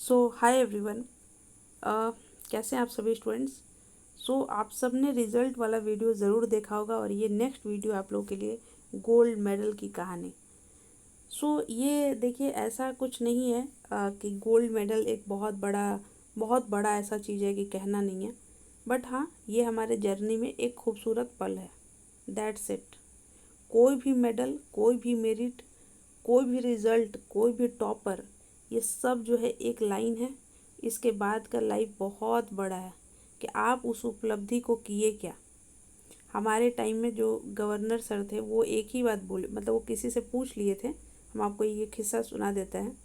सो hi everyone. कैसे हैं आप सभी स्टूडेंट्स। आप सब ने रिज़ल्ट वाला वीडियो ज़रूर देखा होगा और ये नेक्स्ट वीडियो आप लोगों के लिए गोल्ड मेडल की कहानी। ये देखिए, ऐसा कुछ नहीं है कि गोल्ड मेडल एक बहुत बड़ा ऐसा चीज़ है कि कहना नहीं है। बट हाँ, ये हमारे जर्नी में एक खूबसूरत पल है। That's it. कोई भी मेडल, कोई भी मेरिट, कोई भी रिज़ल्ट, कोई भी टॉपर, ये सब जो है एक लाइन है। इसके बाद का लाइफ बहुत बड़ा है कि आप उस उपलब्धि को किए क्या। हमारे टाइम में जो गवर्नर सर थे वो एक ही बात बोले, मतलब वो किसी से पूछ लिए थे। हम आपको ये किस्सा सुना देते हैं।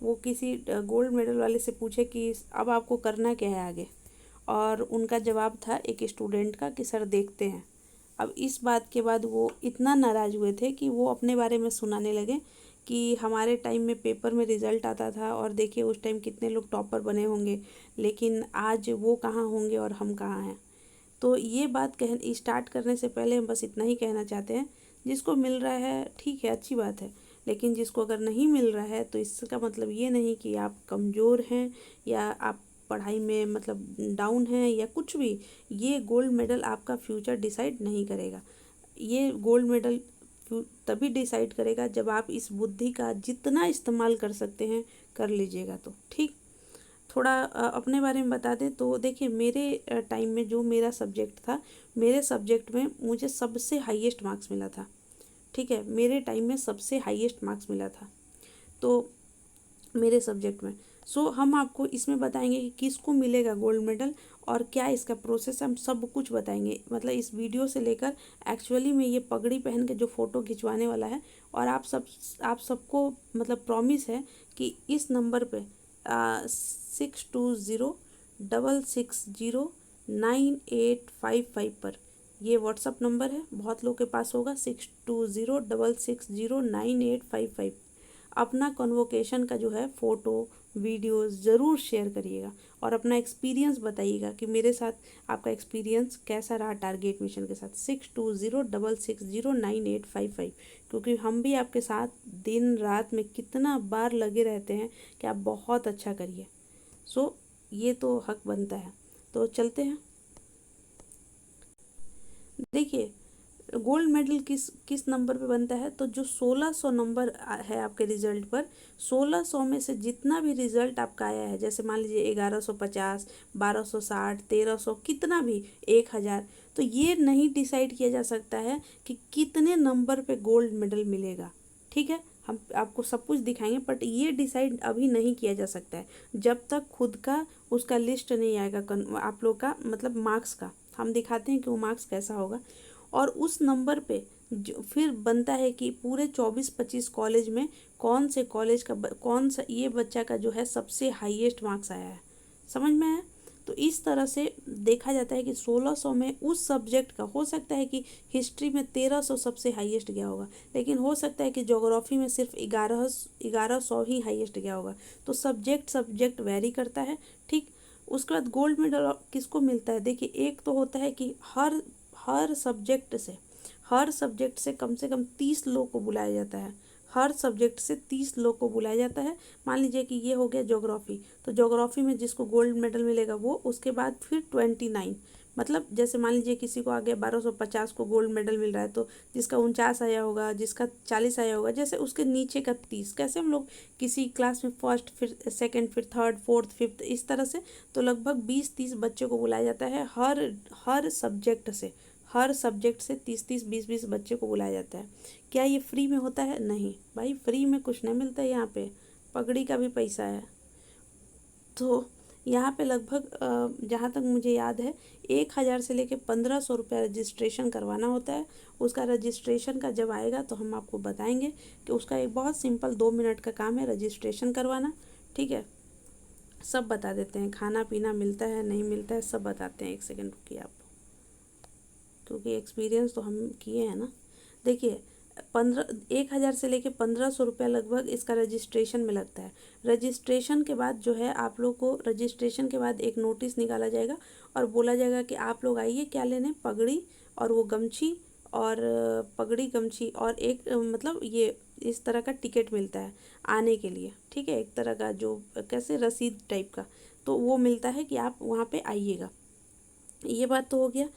वो किसी गोल्ड मेडल वाले से पूछे कि अब आपको करना क्या है आगे। और उनका जवाब था एक स्टूडेंट का कि सर देखते हैं। अब इस बात के बाद वो इतना नाराज़ हुए थे कि वो अपने बारे में सुनाने लगे कि हमारे टाइम में पेपर में रिज़ल्ट आता था और देखिए उस टाइम कितने लोग टॉपर बने होंगे, लेकिन आज वो कहाँ होंगे और हम कहाँ हैं। तो ये बात कह स्टार्ट करने से पहले हम बस इतना ही कहना चाहते हैं, जिसको मिल रहा है ठीक है, अच्छी बात है। लेकिन जिसको अगर नहीं मिल रहा है तो इसका मतलब ये नहीं कि आप कमज़ोर हैं या आप पढ़ाई में मतलब डाउन हैं या कुछ भी। ये गोल्ड मेडल आपका फ्यूचर डिसाइड नहीं करेगा। ये गोल्ड मेडल तभी डिसाइड करेगा जब आप इस बुद्धि का जितना इस्तेमाल कर सकते हैं कर लीजिएगा। तो ठीक, थोड़ा अपने बारे में बता दें तो देखिए, मेरे टाइम में जो मेरा सब्जेक्ट था, मेरे सब्जेक्ट में मुझे सबसे हाईएस्ट मार्क्स मिला था। ठीक है, मेरे टाइम में सबसे हाईएस्ट मार्क्स मिला था तो मेरे सब्जेक्ट में। हम आपको इसमें बताएंगे कि किसको मिलेगा गोल्ड मेडल और क्या इसका प्रोसेस है, हम सब कुछ बताएंगे। मतलब इस वीडियो से लेकर एक्चुअली में ये पगड़ी पहन के जो फ़ोटो खिंचवाने वाला है। और आप सबको मतलब प्रॉमिस है कि इस नंबर पे 6206609855 पर, ये व्हाट्सअप नंबर है, बहुत लोग के पास होगा, 6206609855। अपना कन्वोकेशन का जो है फ़ोटो वीडियो ज़रूर शेयर करिएगा और अपना एक्सपीरियंस बताइएगा कि मेरे साथ आपका एक्सपीरियंस कैसा रहा टारगेट मिशन के साथ। 6206609855, क्योंकि हम भी आपके साथ दिन रात में कितना बार लगे रहते हैं कि आप बहुत अच्छा करिए। ये तो हक बनता है। तो चलते हैं। देखिए, गोल्ड मेडल किस किस नंबर पे बनता है, तो जो 1600 नंबर है आपके रिजल्ट पर, 1600 में से जितना भी रिजल्ट आपका आया है, जैसे मान लीजिए 1150, 1260, 1300, कितना भी, 1000, तो ये नहीं डिसाइड किया जा सकता है कि कितने नंबर पे गोल्ड मेडल मिलेगा। ठीक है, हम आपको सब कुछ दिखाएंगे, बट ये डिसाइड अभी नहीं किया जा सकता है जब तक खुद का उसका लिस्ट नहीं आएगा, आप लोग का मतलब मार्क्स का। हम दिखाते हैं कि वो मार्क्स कैसा होगा। और उस नंबर पे जो फिर बनता है कि पूरे 24-25 कॉलेज में कौन से कॉलेज का कौन सा ये बच्चा का जो है सबसे हाईएस्ट मार्क्स आया है। समझ में आया। तो इस तरह से देखा जाता है कि 1600 में उस सब्जेक्ट का हो सकता है कि हिस्ट्री में 1300 सबसे हाईएस्ट गया होगा, लेकिन हो सकता है कि ज्योग्राफी में सिर्फ 1100 ही हाईएस्ट गया होगा। तो सब्जेक्ट सब्जेक्ट वेरी करता है। ठीक, उसके बाद गोल्ड मेडल किसको मिलता है, देखिए, एक तो होता है कि हर सब्जेक्ट से कम से कम 30 लोग को बुलाया जाता है। हर सब्जेक्ट से 30 लोग को बुलाया जाता है। मान लीजिए कि ये हो गया ज्योग्राफी, तो ज्योग्राफी में जिसको गोल्ड मेडल मिलेगा वो, उसके बाद फिर 29, मतलब जैसे मान लीजिए किसी को आगे 1250 को गोल्ड मेडल मिल रहा है, तो जिसका 49 आया होगा, जिसका 40 आया होगा, जैसे उसके नीचे का 30, कैसे हम लोग किसी क्लास में फर्स्ट, फिर सेकंड, फिर थर्ड, फोर्थ, फिफ्थ, इस तरह से। तो लगभग 20-30 बच्चों को बुलाया जाता है हर सब्जेक्ट से। हर सब्जेक्ट से 30-30, 20-20 बच्चे को बुलाया जाता है। क्या ये फ्री में होता है? नहीं भाई, फ्री में कुछ नहीं मिलता है यहाँ पे, पगड़ी का भी पैसा है। तो यहाँ पे लगभग जहाँ तक मुझे याद है 1000 से लेके 1500 रुपया रजिस्ट्रेशन करवाना होता है। उसका रजिस्ट्रेशन का जब आएगा तो हम आपको बताएंगे कि उसका एक बहुत सिंपल 2 मिनट का काम है रजिस्ट्रेशन करवाना। ठीक है, सब बता देते हैं, खाना पीना मिलता है नहीं मिलता है सब बताते हैं। एक सेकेंड रुकिए आप, क्योंकि एक्सपीरियंस तो हम किए हैं ना। देखिए, 1000 से लेके 1500 रुपया लगभग इसका रजिस्ट्रेशन में लगता है। रजिस्ट्रेशन के बाद जो है आप लोग को, रजिस्ट्रेशन के बाद एक नोटिस निकाला जाएगा और बोला जाएगा कि आप लोग आइए क्या लेने, पगड़ी और वो गमछी, और पगड़ी गमछी और एक मतलब ये इस तरह का टिकट मिलता है आने के लिए, ठीक है, एक तरह का जो कैसे रसीद टाइप का, तो वो मिलता है कि आप वहाँ पे आइएगा। ये बात तो हो गया।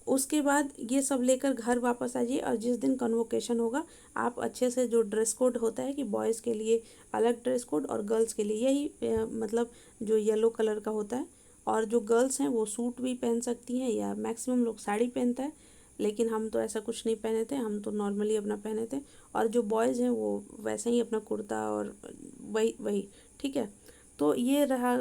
उसके बाद ये सब लेकर घर वापस आ जाइए और जिस दिन कन्वोकेशन होगा आप अच्छे से, जो ड्रेस कोड होता है कि बॉयज़ के लिए अलग ड्रेस कोड और गर्ल्स के लिए यही मतलब जो येलो कलर का होता है, और जो गर्ल्स हैं वो सूट भी पहन सकती हैं या मैक्सिमम लोग साड़ी पहनता है, लेकिन हम तो ऐसा कुछ नहीं पहने थे, हम तो नॉर्मली अपना पहने थे। और जो बॉयज़ हैं वो वैसे ही अपना कुर्ता और वही वही, ठीक है। तो ये रहा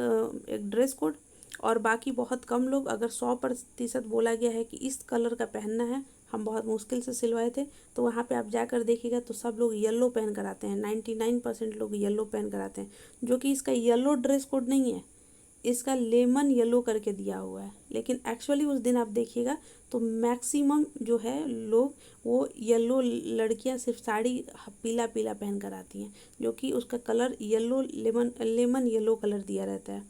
एक ड्रेस कोड। और बाकी बहुत कम लोग, अगर 100% बोला गया है कि इस कलर का पहनना है, हम बहुत मुश्किल से सिलवाए थे, तो वहाँ पे आप जाकर देखिएगा तो सब लोग येलो पहन कर आते हैं, 99% लोग येलो पहन कर आते हैं, जो कि इसका येलो ड्रेस कोड नहीं है, इसका लेमन येलो करके दिया हुआ है। लेकिन एक्चुअली उस दिन आप देखिएगा तो मैक्सिमम जो है लोग वो येलो, लड़कियां सिर्फ साड़ी पीला पीला पहन कर आती हैं, जो कि उसका colour yellow, lemon lemon yellow colour दिया रहता है।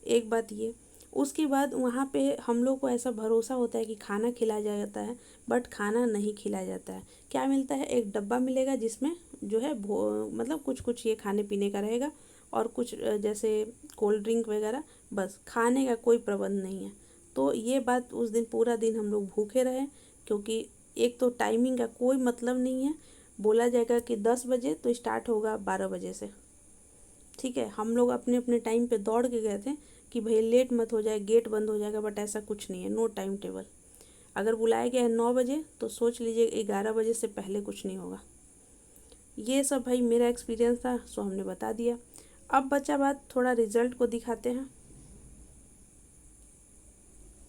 एक बात ये। उसके बाद वहाँ पे हम लोग को ऐसा भरोसा होता है कि खाना खिलाया जाता है, बट खाना नहीं खिलाया जाता है। क्या मिलता है, एक डब्बा मिलेगा जिसमें जो है मतलब कुछ कुछ ये खाने पीने का रहेगा और कुछ जैसे कोल्ड ड्रिंक वगैरह, बस खाने का कोई प्रबंध नहीं है। तो ये बात, उस दिन पूरा दिन हम लोग भूखे रहे, क्योंकि एक तो टाइमिंग का कोई मतलब नहीं है। बोला जाएगा कि 10 बजे तो स्टार्ट होगा 12 बजे से, ठीक है। हम लोग अपने अपने टाइम पे दौड़ के गए थे कि भाई लेट मत हो जाए, गेट बंद हो जाएगा, बट ऐसा कुछ नहीं है, नो टाइम टेबल। अगर बुलाया गया है 9 बजे तो सोच लीजिए 11 बजे से पहले कुछ नहीं होगा। ये सब भाई मेरा एक्सपीरियंस था, सो हमने बता दिया। अब बचा बात, थोड़ा रिजल्ट को दिखाते हैं।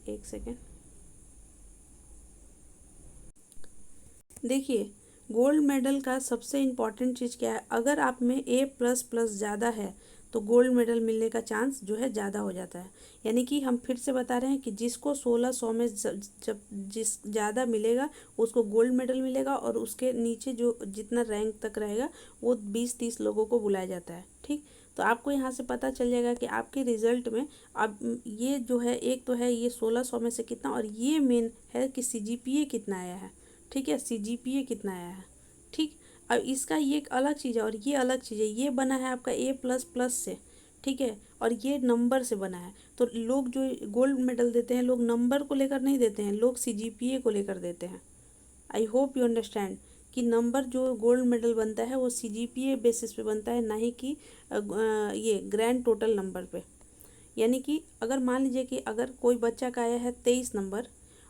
एक सेकेंड, देखिए गोल्ड मेडल का सबसे इम्पॉर्टेंट चीज़ क्या है, अगर आप में A++ ज़्यादा है तो गोल्ड मेडल मिलने का चांस जो है ज़्यादा हो जाता है। यानी कि हम फिर से बता रहे हैं कि जिसको 1600 में जब जिस ज़्यादा मिलेगा उसको गोल्ड मेडल मिलेगा, और उसके नीचे जो जितना रैंक तक रहेगा वो 20-30 लोगों को बुलाया जाता है, ठीक। तो आपको यहाँ से पता चल जाएगा कि आपके रिज़ल्ट में अब ये जो है, एक तो है ये 1600 में से कितना, और ये मेन है कि CGPA कितना आया है, ठीक है, CGPA कितना आया है, ठीक। अब इसका ये एक अलग चीज़ है और ये अलग चीज़ है, ये बना है आपका A++ से, ठीक है, और ये नंबर से बना है। तो लोग जो गोल्ड मेडल देते हैं, लोग नंबर को लेकर नहीं देते हैं, लोग CGPA को लेकर देते हैं। आई होप यू अंडरस्टैंड कि नंबर जो गोल्ड मेडल बनता है वो CGPA बेसिस पे बनता है, ना ही कि ये ग्रैंड टोटल नंबर पे। यानी कि अगर मान लीजिए कि अगर कोई बच्चा का आया है 23 नंबर,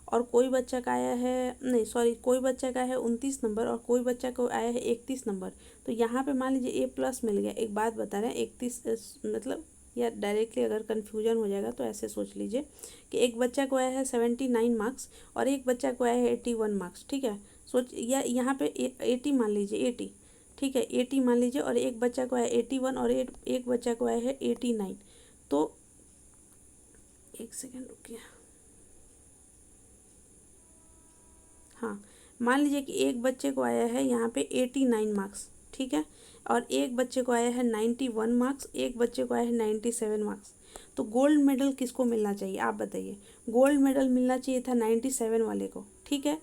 और कोई बच्चा का आया है, नहीं सॉरी, कोई बच्चा का है 29 नंबर, और कोई बच्चा को आया है 31 नंबर, तो यहाँ पे मान लीजिए A+ मिल गया। एक बात बता रहे हैं, 31 मतलब, या डायरेक्टली अगर कन्फ्यूजन हो जाएगा तो ऐसे सोच लीजिए कि एक बच्चा को आया है 79 मार्क्स और एक बच्चा को आया है 81 मार्क्स, ठीक है। सोच, या यहाँ पे 80 मान लीजिए, 80, ठीक है, 80 मान लीजिए, और एक बच्चा को आया 81 और एक बच्चा को आया है 89। तो एक सेकेंड रुकिए, हाँ, मान लीजिए कि एक बच्चे को आया है यहाँ पे 89 मार्क्स, ठीक है, और एक बच्चे को आया है 91 मार्क्स, एक बच्चे को आया है 97 मार्क्स। तो गोल्ड मेडल किसको मिलना चाहिए आप बताइए। गोल्ड मेडल मिलना चाहिए था 97 वाले को, ठीक है।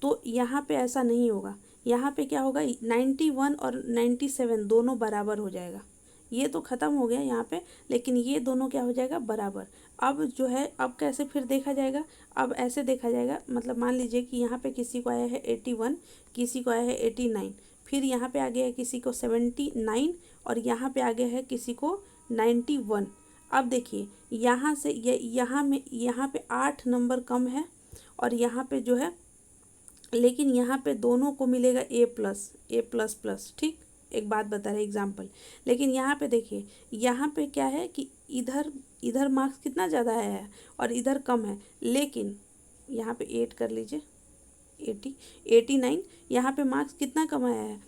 तो यहाँ पे ऐसा नहीं होगा, यहाँ पे क्या होगा, 91 और 97 दोनों बराबर हो जाएगा। ये तो ख़त्म हो गया यहाँ पे, लेकिन ये दोनों क्या हो जाएगा, बराबर। अब जो है, अब कैसे फिर देखा जाएगा, अब ऐसे देखा जाएगा, मतलब मान लीजिए कि यहाँ पे किसी को आया है 81, किसी को आया है 89, फिर यहाँ पे आ गया है किसी को 79, और यहाँ पे आ गया है किसी को 91। अब देखिए यहाँ से यहाँ पे 8 नंबर कम है, और यहाँ पे जो है, लेकिन यहाँ पे दोनों को मिलेगा A++, ठीक। एक बात बता रहे एग्जाम्पल, लेकिन यहाँ पे देखिए, यहाँ पे क्या है कि इधर इधर मार्क्स कितना ज़्यादा आया है और इधर कम है, लेकिन यहाँ पे 8 कर लीजिए, 89, यहाँ पे मार्क्स कितना कम आया है,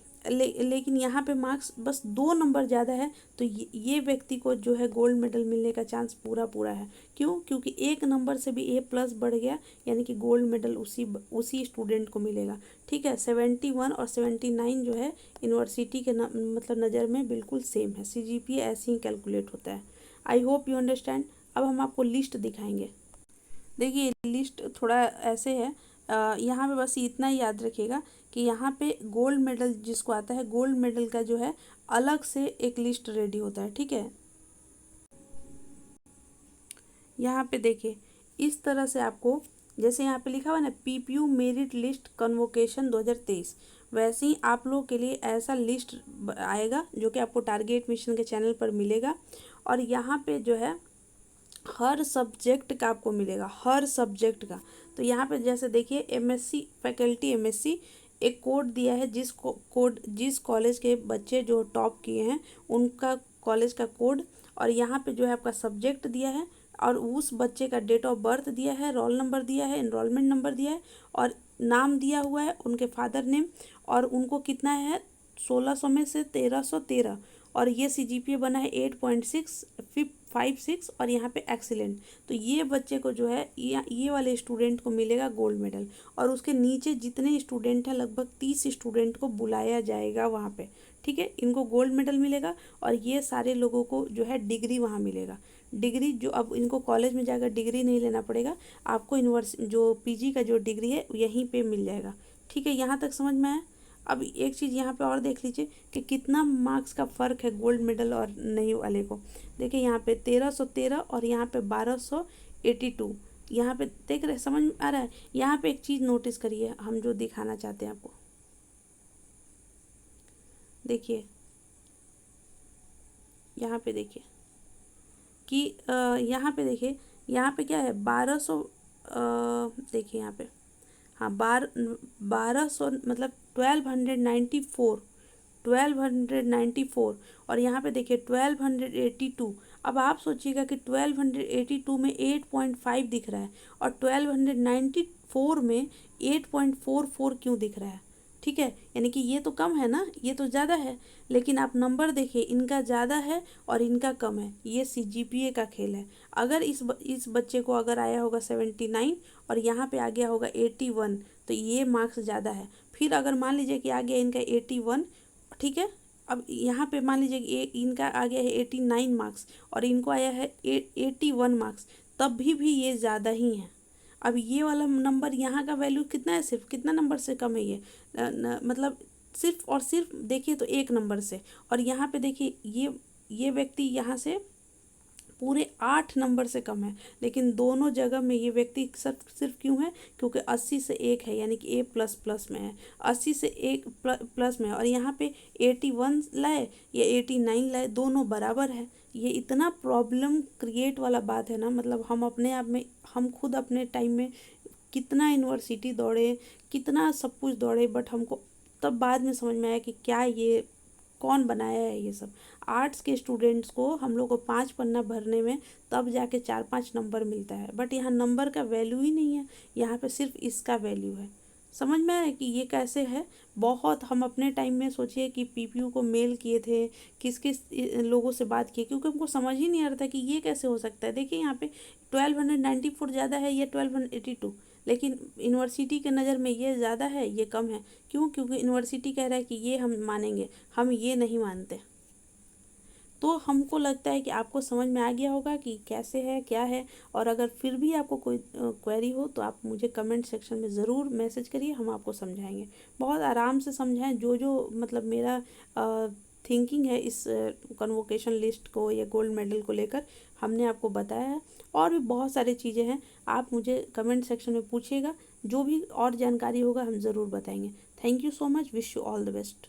लेकिन यहाँ पे मार्क्स बस 2 नंबर ज़्यादा है। तो ये व्यक्ति को जो है गोल्ड मेडल मिलने का चांस पूरा पूरा है। क्यों? क्योंकि 1 नंबर से भी A+ बढ़ गया, यानी कि गोल्ड मेडल उसी स्टूडेंट को मिलेगा, ठीक है। 71 और 79 जो है यूनिवर्सिटी के मतलब नज़र में बिल्कुल सेम है। CGPA ऐसे ही कैलकुलेट होता है। I hope you understand. अब हम आपको लिस्ट दिखाएंगे। देखिए लिस्ट थोड़ा ऐसे है, यहाँ पे बस इतना ही याद रखिएगा कि यहाँ पे गोल्ड मेडल जिसको आता है, गोल्ड मेडल का जो है अलग से एक लिस्ट रेडी होता है, ठीक है। यहाँ पे देखिए इस तरह से आपको, जैसे यहाँ पे लिखा हुआ ना पीपीयू मेरिट लिस्ट कन्वोकेशन 2023, वैसे ही आप लोगों के लिए ऐसा लिस्ट आएगा जो कि आपको टारगेट मिशन के चैनल पर मिलेगा। और यहाँ पे जो है हर सब्जेक्ट का आपको मिलेगा, हर सब्जेक्ट का। तो यहाँ पे जैसे देखिए एमएससी फैकल्टी, एमएससी एक कोड दिया है, जिस कॉलेज के बच्चे जो टॉप किए हैं उनका कॉलेज का कोड, और यहाँ पे जो है आपका सब्जेक्ट दिया है, और उस बच्चे का डेट ऑफ बर्थ दिया है, रोल नंबर दिया है, इनरोलमेंट नंबर दिया है, और नाम दिया हुआ है, उनके फादर नेम, और उनको कितना है 1600 में से 1313, और ये सीजीपीए बना है 8.656, और यहाँ पे एक्सीलेंट। तो ये बच्चे को जो है ये वाले स्टूडेंट को मिलेगा गोल्ड मेडल, और उसके नीचे जितने स्टूडेंट हैं लगभग 30 स्टूडेंट को बुलाया जाएगा वहाँ पे, ठीक है। इनको गोल्ड मेडल मिलेगा, और ये सारे लोगों को जो है डिग्री वहाँ मिलेगा। डिग्री जो अब इनको कॉलेज में जाकर डिग्री नहीं लेना पड़ेगा, आपको जो पीजी का जो डिग्री है यहीं पे मिल जाएगा, ठीक है। यहाँ तक समझ में आया। अब एक चीज़ यहाँ पे और देख लीजिए कि कितना मार्क्स का फ़र्क है गोल्ड मेडल और नहीं वाले को। देखिए यहाँ पे 1313 और यहाँ पे 1282, यहाँ पे देख रहे, समझ में आ रहा है। यहाँ पे एक चीज़ नोटिस करिए, हम जो दिखाना चाहते हैं आपको, देखिए यहाँ पे देखिए कि यहाँ पे देखिए, यहाँ पे क्या है 1200, देखिए यहाँ पे, हाँ 1200 मतलब 1294, और यहाँ पे देखिए 1282। अब आप सोचिएगा कि 1282 में 8.5 दिख रहा है, और 1294 में 8.44 क्यों दिख रहा है, ठीक है। यानी कि ये तो कम है ना, ये तो ज़्यादा है। लेकिन आप नंबर देखिए, इनका ज़्यादा है और इनका कम है, ये सीजीपीए का खेल है। अगर इस बच्चे को अगर आया होगा 79 और यहाँ पे आ गया होगा 81, तो ये मार्क्स ज़्यादा है। फिर अगर मान लीजिए कि आ गया इनका 81, ठीक है। अब यहाँ पे मान लीजिए कि इनका आ गया है 89 मार्क्स और इनको आया है 81 मार्क्स, तब भी ये ज़्यादा ही है। अब ये वाला नंबर यहाँ का वैल्यू कितना है, सिर्फ कितना नंबर से कम है ये, मतलब सिर्फ और सिर्फ देखिए तो एक नंबर से। और यहाँ पे देखिए ये व्यक्ति यहाँ से पूरे 8 नंबर से कम है, लेकिन दोनों जगह में ये व्यक्ति सिर्फ क्यों है, क्योंकि 80 से 1 है, यानी कि A++ में है, 80 से 1 प्लस में है। और यहाँ पे 81 लाए या 89 लाए, दोनों बराबर है। ये इतना प्रॉब्लम क्रिएट वाला बात है ना, मतलब हम अपने आप में, हम खुद अपने टाइम में कितना यूनिवर्सिटी दौड़े, कितना सब कुछ दौड़े, बट हमको तब बाद में समझ में आया कि क्या ये कौन बनाया है ये सब। आर्ट्स के स्टूडेंट्स को हम लोग को 5 पन्ना भरने में तब जाके 4-5 नंबर मिलता है, बट यहाँ नंबर का वैल्यू ही नहीं है, यहाँ पे सिर्फ इसका वैल्यू है। समझ में आया कि ये कैसे है। बहुत हम अपने टाइम में सोचिए कि पीपीयू को मेल किए थे, किस किस लोगों से बात की, क्योंकि हमको समझ ही नहीं आ रहा था कि ये कैसे हो सकता है। देखिए यहाँ पे 1294 ज़्यादा है या 1282, लेकिन यूनिवर्सिटी के नज़र में ये ज़्यादा है, ये कम है। क्यों? क्योंकि यूनिवर्सिटी कह रहा है कि ये हम मानेंगे, हम ये नहीं मानते। तो हमको लगता है कि आपको समझ में आ गया होगा कि कैसे है, क्या है। और अगर फिर भी आपको कोई क्वेरी हो तो आप मुझे कमेंट सेक्शन में ज़रूर मैसेज करिए, हम आपको समझाएंगे। बहुत आराम से समझाएं, जो मतलब मेरा थिंकिंग है इस कन्वोकेशन लिस्ट को या गोल्ड मेडल को लेकर हमने आपको बताया है। और भी बहुत सारी चीज़ें हैं, आप मुझे कमेंट सेक्शन में पूछिएगा, जो भी और जानकारी होगा हम ज़रूर बताएंगे। Thank you so much, wish you all the best.